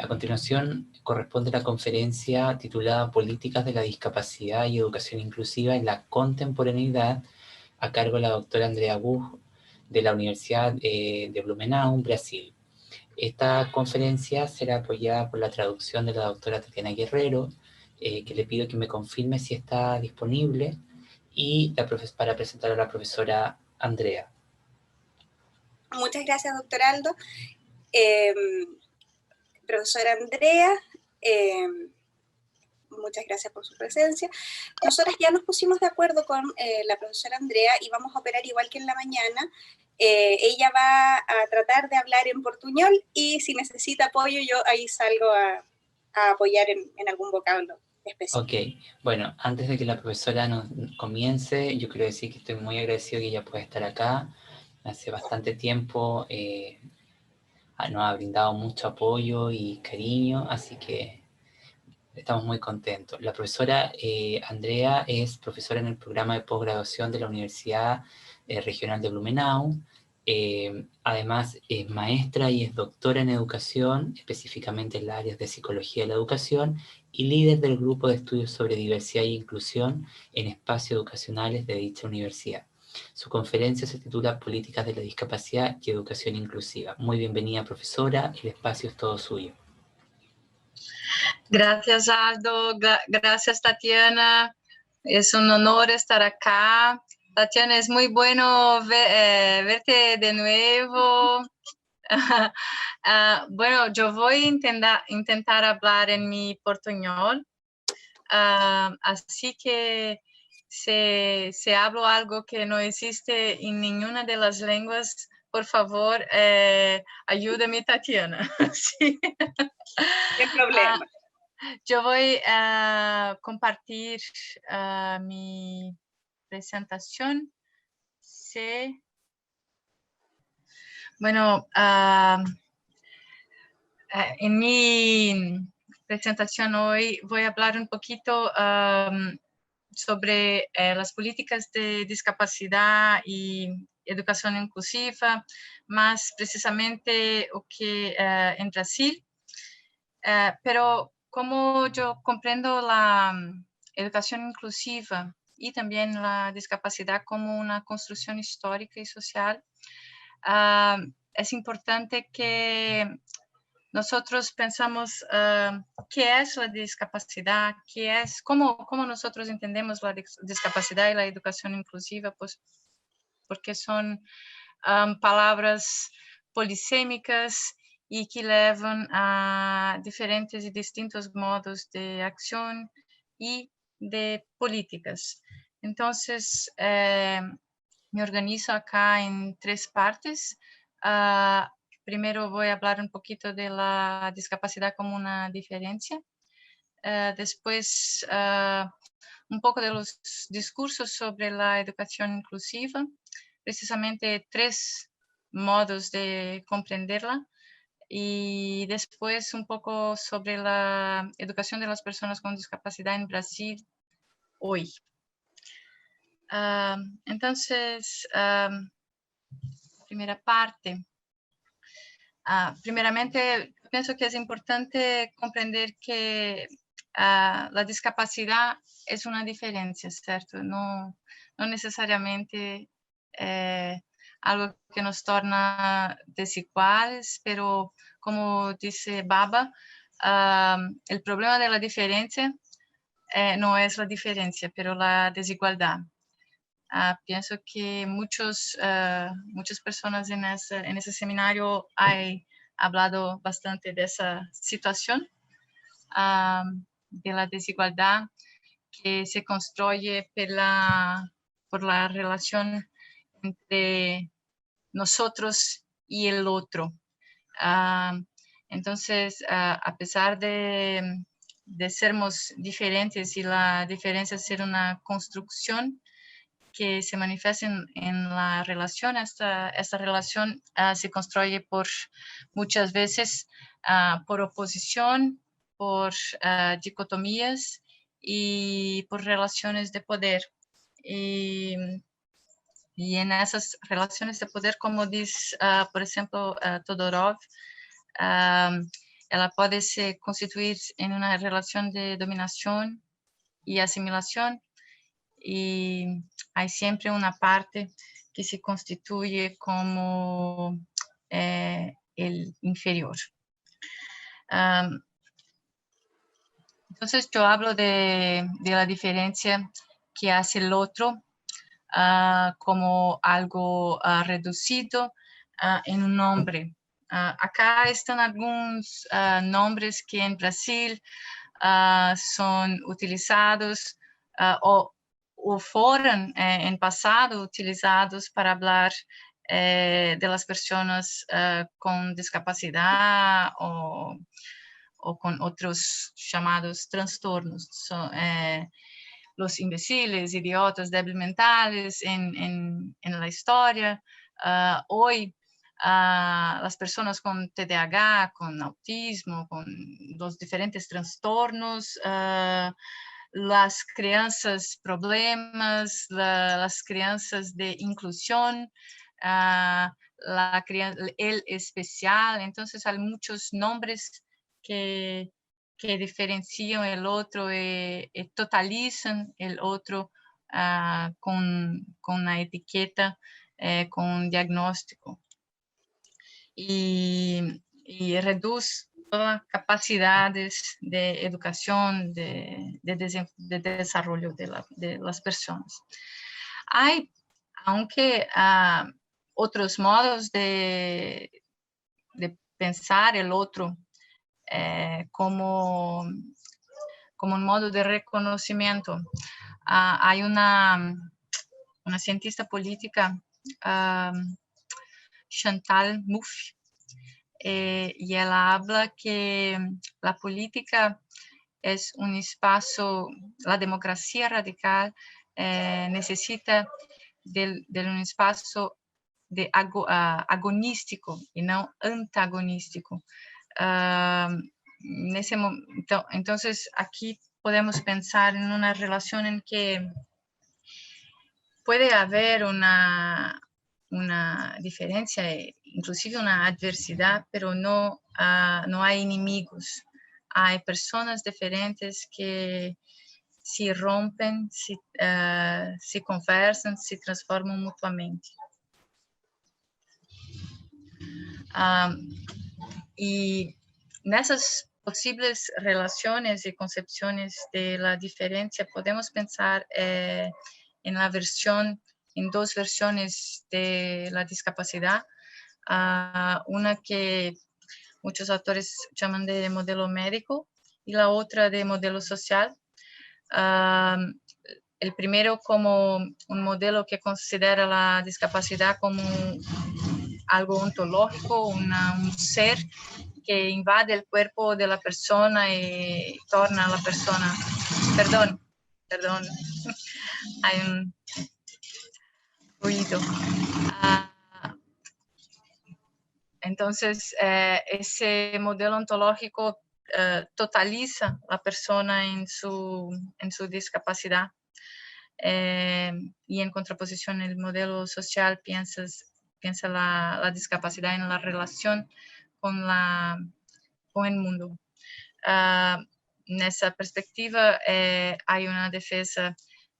A continuación, corresponde la conferencia titulada Políticas de la Discapacidad y Educación Inclusiva en la Contemporaneidad, a cargo de la doctora Andrea Buch, de la Universidad de Blumenau, Brasil. Esta conferencia será apoyada por la traducción de la doctora Tatiana Guerrero, que le pido que me confirme si está disponible, y para presentar a la profesora Andrea. Muchas gracias, doctor Aldo. Profesora Andrea, muchas gracias por su presencia. Nosotras ya nos pusimos de acuerdo con la profesora Andrea y vamos a operar igual que en la mañana. Ella va a tratar de hablar en portuñol y si necesita apoyo yo ahí salgo a apoyar en algún vocablo específico. Ok, bueno, antes de que la profesora nos comience, yo quiero decir que estoy muy agradecido que ella pueda estar acá. Hace bastante tiempo nos ha brindado mucho apoyo y cariño, así que estamos muy contentos. La profesora Andrea es profesora en el programa de posgraduación de la Universidad Regional de Blumenau. Además es maestra y es doctora en educación, específicamente en las áreas de psicología de la educación, y líder del grupo de estudios sobre diversidad e inclusión en espacios educacionales de dicha universidad. Su conferencia se titula Políticas de la Discapacidad y Educación Inclusiva. Muy bienvenida, profesora, el espacio es todo suyo. Gracias, Aldo. Gracias, Tatiana. Es un honor estar acá. Tatiana, es muy bueno verte de nuevo. Bueno, yo voy a intentar hablar en mi portuñol. Así que si hablo algo que no existe en ninguna de las lenguas, por favor, ayúdame, Tatiana. Sí. Sin problema. Yo voy a compartir mi presentación. Sí. Bueno, en mi presentación hoy voy a hablar un poquito sobre las políticas de discapacidad y educación inclusiva, más precisamente lo que en Brasil. Pero como yo comprendo la educación inclusiva y también la discapacidad como una construcción histórica y social, es importante que nosotros pensamos qué es la discapacidad, cómo nosotros entendemos la discapacidad y la educación inclusiva, pues porque son palabras polisémicas y que llevan a diferentes y distintos modos de acción y de políticas. Entonces, me organizo acá en 3 partes. Primero voy a hablar un poquito de la discapacidad como una diferencia. Después, un poco de los discursos sobre la educación inclusiva, precisamente 3 modos de comprenderla. Y después un poco sobre la educación de las personas con discapacidad en Brasil hoy. Entonces, primera parte. Primeramente, pienso que es importante comprender que la discapacidad es una diferencia, ¿cierto? No necesariamente algo que nos torna desiguales, pero como dice Baba, el problema de la diferencia no es la diferencia, pero la desigualdad. Pienso que muchas personas en ese seminario han hablado bastante de esa situación, de la desigualdad que se construye por la relación entre nosotros y el otro. Entonces, a pesar de sermos diferentes y la diferencia ser una construcción que se manifiesta en la relación, esta relación se construye muchas veces por oposición, por dicotomías y por relaciones de poder. Y en esas relaciones de poder, como dice, por ejemplo, Todorov, ela pode se constituir em uma relação de dominação e assimilação, e há sempre uma parte que se constitui como el inferior. Entonces yo hablo de la diferencia que hace el otro como algo reducido en un nombre. Acá están algunos nombres que en Brasil son utilizados o fueron en pasado utilizados para hablar de las personas con discapacidad o con otros llamados trastornos. Los imbéciles, idiotas, débiles mentales en la historia. Hoy, las personas con TDAH, con autismo, con los diferentes trastornos, las crianças problemas, las crianças de inclusión, el especial. Entonces hay muchos nombres que diferencian el otro y totalizan el otro con una etiqueta, con un diagnóstico. Y reduce todas las capacidades de educación, de desarrollo de las personas. Hay, aunque otros modos de pensar el otro como un modo de reconocimiento. Hay una cientista política, Chantal Mouffe, y ella habla que la política es un espacio, la democracia radical necesita de un espacio agonístico y no antagonístico. Entonces aquí podemos pensar en una relación en que puede haber una diferencia, inclusive una adversidad, pero no hay enemigos. Hay personas diferentes que se rompen, se conversan, se transforman mutuamente. Y nessas posibles relaciones y concepciones de la diferencia podemos pensar en dos versiones de la discapacidad. Una que muchos autores llaman de modelo médico y la otra de modelo social. El primero como un modelo que considera la discapacidad como algo ontológico, un ser que invade el cuerpo de la persona y torna a la persona. Perdón, hay un ruido. Entonces, ese modelo ontológico totaliza la persona en su discapacidad. Y en contraposición, el modelo social piensa la discapacidad en la relación con el mundo. En esa perspectiva, hay una defensa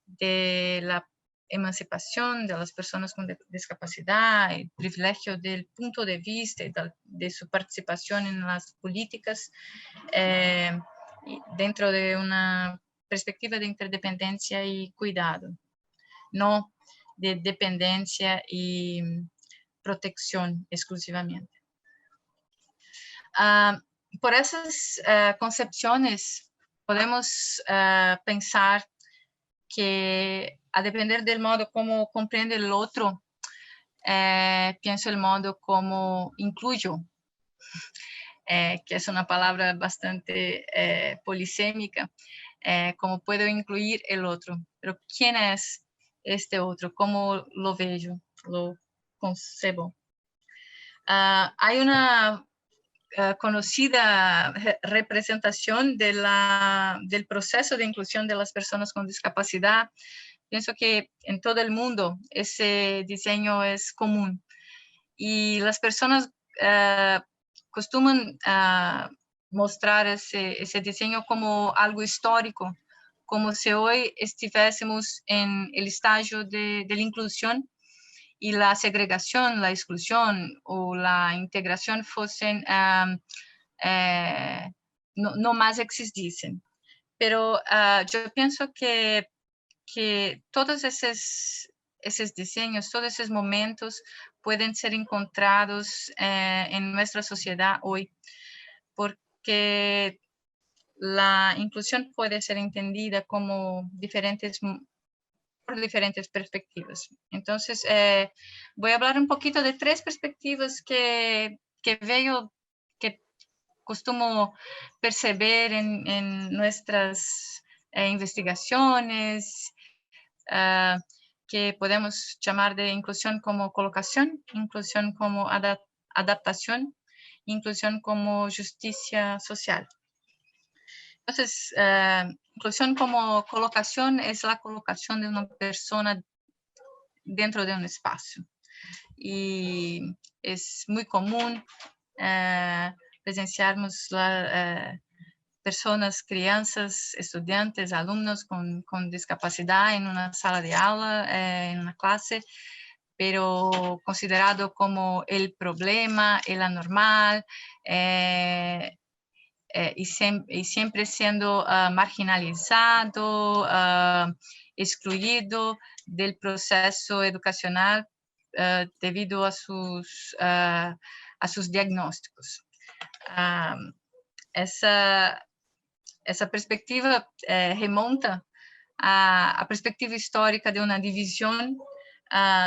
de la emancipación de las personas con discapacidad, el privilegio del punto de vista y de su participación en las políticas dentro de una perspectiva de interdependencia y cuidado, no de dependencia y protección exclusivamente. Por esas concepciones podemos pensar que a depender del modo como comprende el otro, pienso el modo como incluyo, que es una palabra bastante polisémica, como puedo incluir el otro, pero ¿quién es este otro? ¿Cómo lo veo? ¿Lo concebo? Hay una conocida representación del proceso de inclusión de las personas con discapacidad. Pienso que en todo el mundo ese diseño es común y las personas acostumbran mostrar ese diseño como algo histórico, como si hoy estuviésemos en el estallo de la inclusión y la segregación, la exclusión o la integración fuesen, no más existiesen. Pero yo pienso que todos esos diseños, todos esos momentos pueden ser encontrados en nuestra sociedad hoy, porque la inclusión puede ser entendida como por diferentes perspectivas. Entonces, voy a hablar un poquito de 3 perspectivas que veo, que costumo perceber en nuestras investigaciones, que podemos llamar de inclusión como colocación, inclusión como adaptación, inclusión como justicia social. Entonces, inclusión como colocación es la colocación de una persona dentro de un espacio. Y es muy común presenciarmos personas, crianças, estudiantes, alumnos con discapacidad en una sala de aula, en una clase, pero considerado como el problema, el anormal, y siempre siendo marginalizado, excluido del proceso educacional debido a sus diagnósticos. Essa perspectiva remonta à perspectiva histórica de uma divisão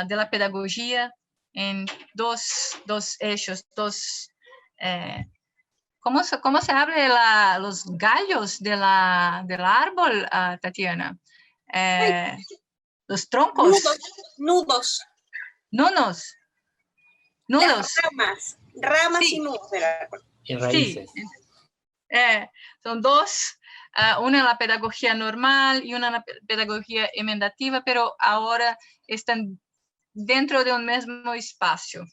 de la pedagogia em dos eixos, ¿cómo se habla los gallos del árbol, Tatiana? Los troncos. Nudos. Nudos. Las ramas sí. y nudos del árbol. Y raíces. Sí. Son dos, una en la pedagogía normal y una en la pedagogía emendativa, pero ahora están dentro de un mismo espacio.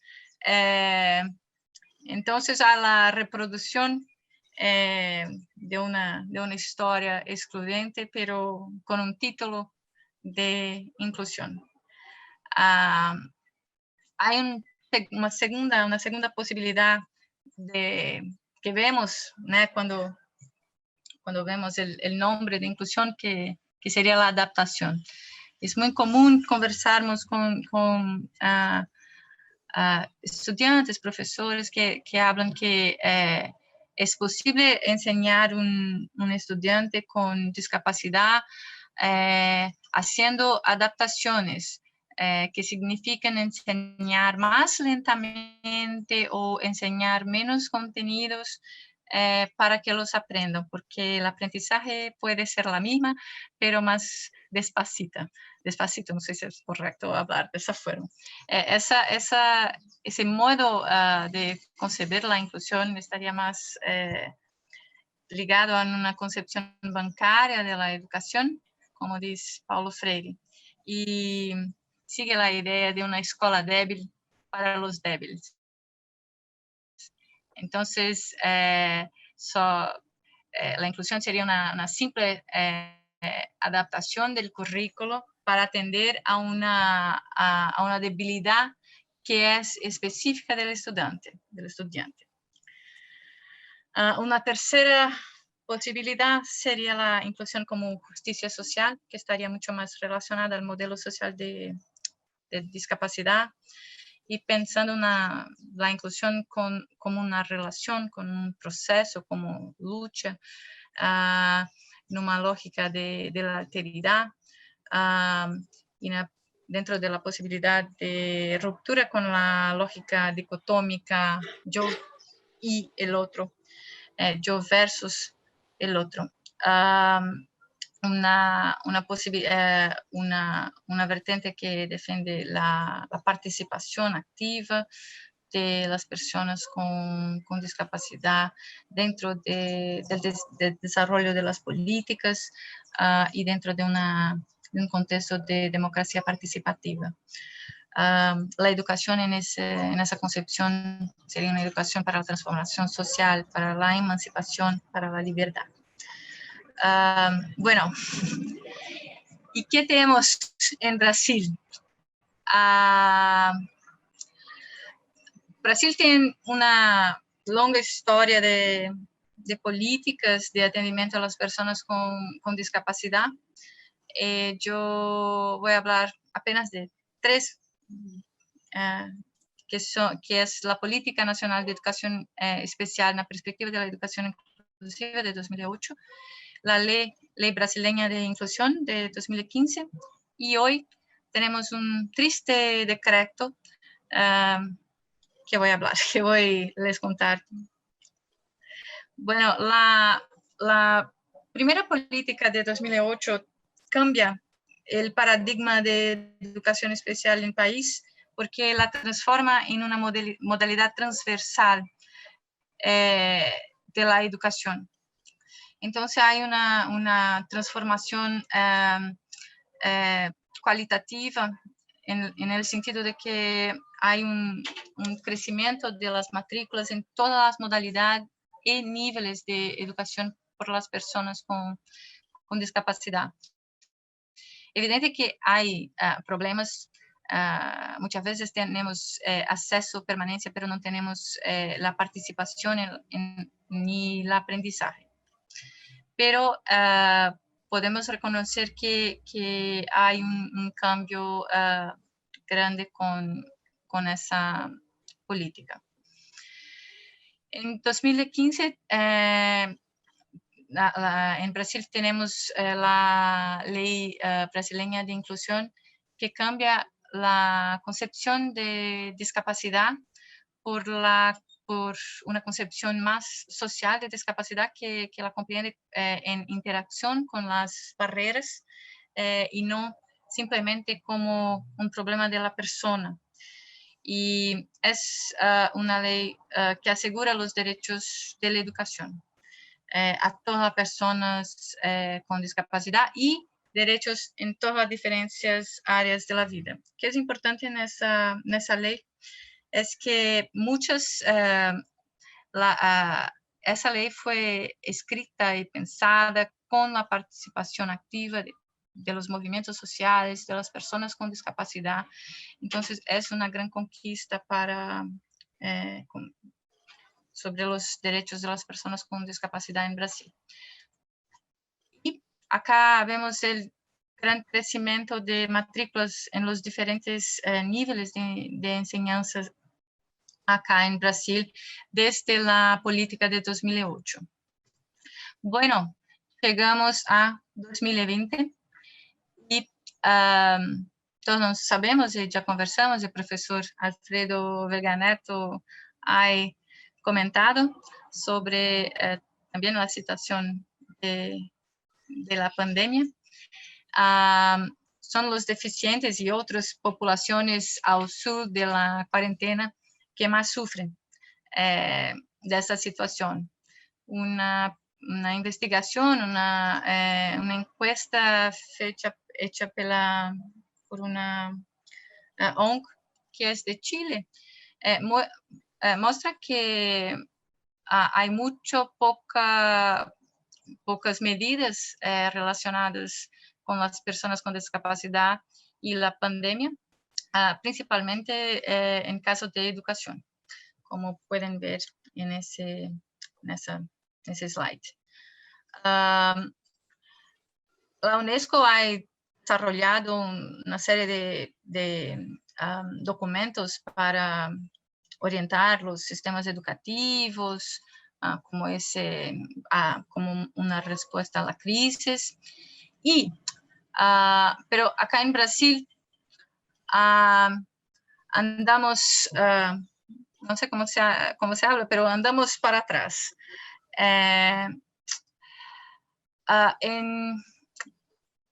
Entonces, a la reproducción de una historia excluyente, pero con un título de inclusión. Hay una segunda posibilidad que vemos, ¿no? cuando vemos el nombre de inclusión, que sería la adaptación. Es muy común conversarnos con estudiantes, profesores que hablan que es posible enseñar un estudiante con discapacidad haciendo adaptaciones, que significan enseñar más lentamente o enseñar menos contenidos para que los aprendan, porque el aprendizaje puede ser la misma, pero más despacito, no sé si es correcto hablar de esa forma. Ese modo de concebir la inclusión estaría más ligado a una concepción bancaria de la educación, como dice Paulo Freire, y sigue la idea de una escuela débil para los débiles. Entonces, la inclusión sería una simple adaptación del currículo para atender a una debilidad que es específica del estudiante. Una tercera posibilidad sería la inclusión como justicia social, que estaría mucho más relacionada al modelo social de discapacidad, y pensando la inclusión como una relación, con un proceso, como lucha, en una lógica de la alteridad, y dentro de la posibilidad de ruptura con la lógica dicotómica yo y el otro, yo versus el otro. Una vertiente que defiende la participación activa de las personas con discapacidad dentro del desarrollo de las políticas y dentro de un contexto de democracia participativa. la educación en esa concepción sería una educación para la transformación social, para la emancipación, para la libertad. Bueno, ¿y qué tenemos en Brasil? Brasil tiene una longa historia de políticas de atendimiento a las personas con discapacidad. Yo voy a hablar apenas de 3, que es la Política Nacional de Educación Especial en la Perspectiva de la Educación Inclusiva de 2008, la Ley Brasileña de Inclusión de 2015, y hoy tenemos un triste decreto que voy a hablar, que voy a les contar. Bueno, la primera política de 2008 cambia el paradigma de educación especial en el país porque la transforma en una modalidad transversal de la educación. Entonces hay una transformación cualitativa en el sentido de que hay un crecimiento de las matrículas en todas las modalidades y niveles de educación por las personas con discapacidad. Evidente que hay problemas, muchas veces tenemos acceso, permanencia, pero no tenemos la participación ni el aprendizaje. Pero podemos reconocer que hay un cambio grande con esa política. En 2015, en Brasil tenemos la Ley Brasileña de Inclusión que cambia la concepción de discapacidad por una concepción más social de discapacidad que la comprende en interacción con las barreras y no simplemente como un problema de la persona. Y es una ley que asegura los derechos de la educación a todas las personas con discapacidad y derechos en todas las diferentes áreas de la vida. ¿Qué es importante en esa ley? Es que esa ley fue escrita y pensada con la participación activa de los movimientos sociales, de las personas con discapacidad. Entonces, es una gran conquista sobre los derechos de las personas con discapacidad en Brasil. Y acá vemos el gran crecimiento de matrículas en los diferentes niveles de enseñanza acá en Brasil desde la política de 2008. Bueno, llegamos a 2020 y todos sabemos y ya conversamos, el profesor Alfredo Vega Neto ha comentado sobre también la situación de la pandemia. Son los deficientes y otras poblaciones al sur de la cuarentena que más sufren de esta situación. Una investigación, una encuesta hecha por una ONG que es de Chile, muestra que hay pocas medidas relacionadas con las personas con discapacidad y la pandemia, principalmente en casos de educación, como pueden ver en ese slide. La UNESCO ha desarrollado una serie de documentos para orientar los sistemas educativos, como una respuesta a la crisis. Pero acá en Brasil andamos, no sé cómo se habla, pero andamos para atrás.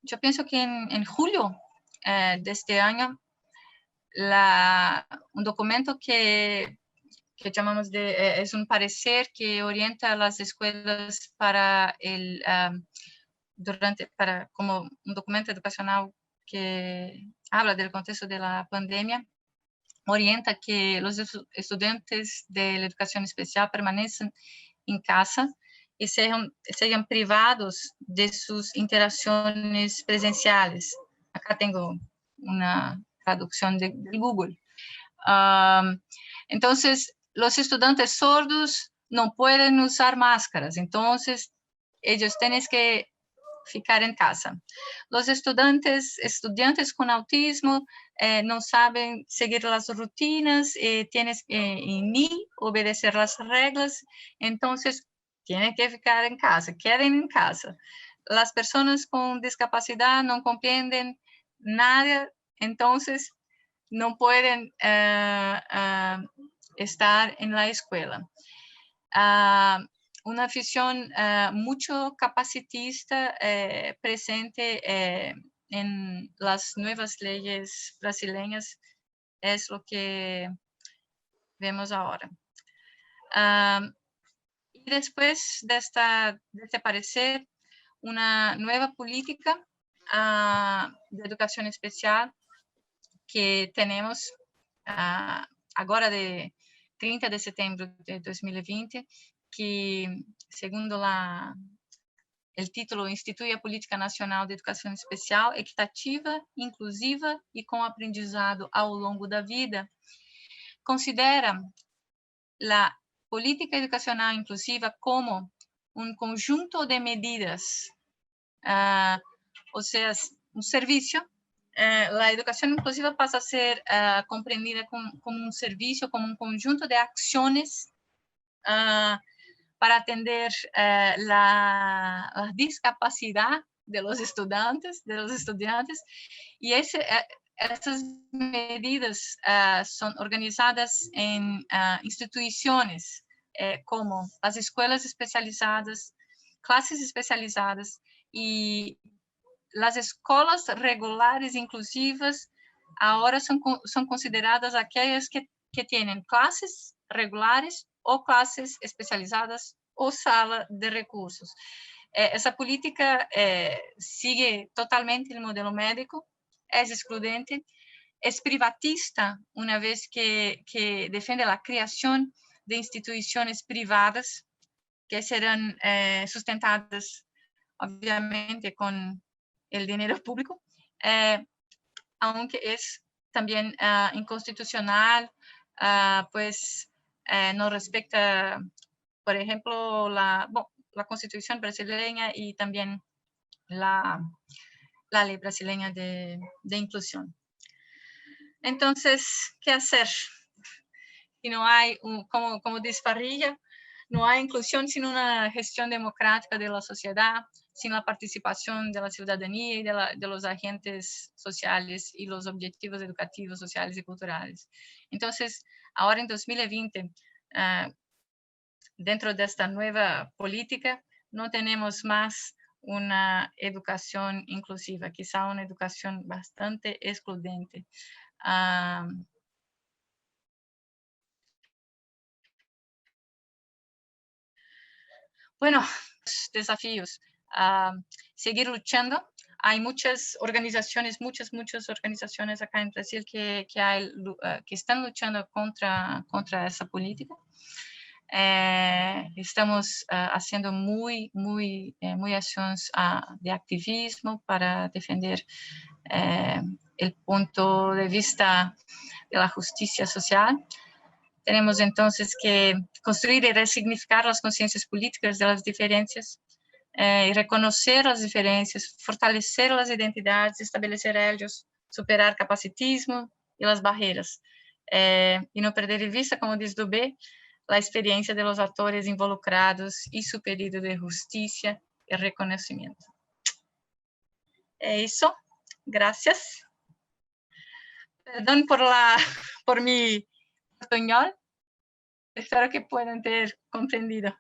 Yo pienso que en julio de este año, un documento que llamamos es un parecer que orienta a las escuelas como un documento educacional que habla del contexto de la pandemia, orienta que los estudiantes de la educación especial permanecen en casa y sean privados de sus interacciones presenciales. Acá tengo una traducción de Google. Entonces, los estudiantes sordos no pueden usar máscaras, entonces ellos tienen que ficar en casa. Los estudiantes con autismo no saben seguir las rutinas, tienen ni obedecer las reglas, entonces tienen que ficar en casa, queden en casa. Las personas con discapacidad no comprenden nada, entonces no pueden estar en la escuela. Una visión mucho capacitista presente en las nuevas leyes brasileñas es lo que vemos ahora. Y después de este parecer, una nueva política de educación especial que tenemos agora de 30 de setembro de 2020, que, segundo el título, institui a Política Nacional de Educação Especial, equitativa, inclusiva e com aprendizado ao longo da vida, considera a política educacional inclusiva como um conjunto de medidas, ou seja, um serviço. La educación inclusiva pasa a ser comprendida como un servicio, como un conjunto de acciones para atender la discapacidad de los estudiantes, y esas medidas son organizadas en instituciones como las escuelas especializadas, clases especializadas y las escolas regulares inclusivas ahora son consideradas aquellas que tienen clases regulares o clases especializadas o sala de recursos. Esa política sigue totalmente el modelo médico, es excludente, es privatista una vez que defiende la creación de instituciones privadas que serán sustentadas obviamente con el dinero público, aunque es también inconstitucional, pues no respecta, por ejemplo, la Constitución brasileña y también la ley brasileña de inclusión. Entonces, ¿qué hacer? Si no hay, como dice Parrilla, no hay inclusión sin una gestión democrática de la sociedad, sin la participación de la ciudadanía y de los agentes sociales y los objetivos educativos, sociales y culturales. Entonces, ahora en 2020, dentro de esta nueva política, no tenemos más una educación inclusiva, quizá una educación bastante excluyente. Bueno, desafíos. Seguir luchando. Hay muchas organizaciones, muchas organizaciones acá en Brasil que están luchando contra esa política. Estamos haciendo muy acciones de activismo para defender el punto de vista de la justicia social. Tenemos entonces que construir y resignificar las conciencias políticas de las diferencias, y reconocer las diferencias, fortalecer las identidades, establecer ellos, superar capacitismo y las barreras, y no perder de vista, como dice Dubé, la experiencia de los actores involucrados y su pedido de justicia y reconocimiento. Eso, gracias. Perdón por mi español. Espero que puedan ter comprendido.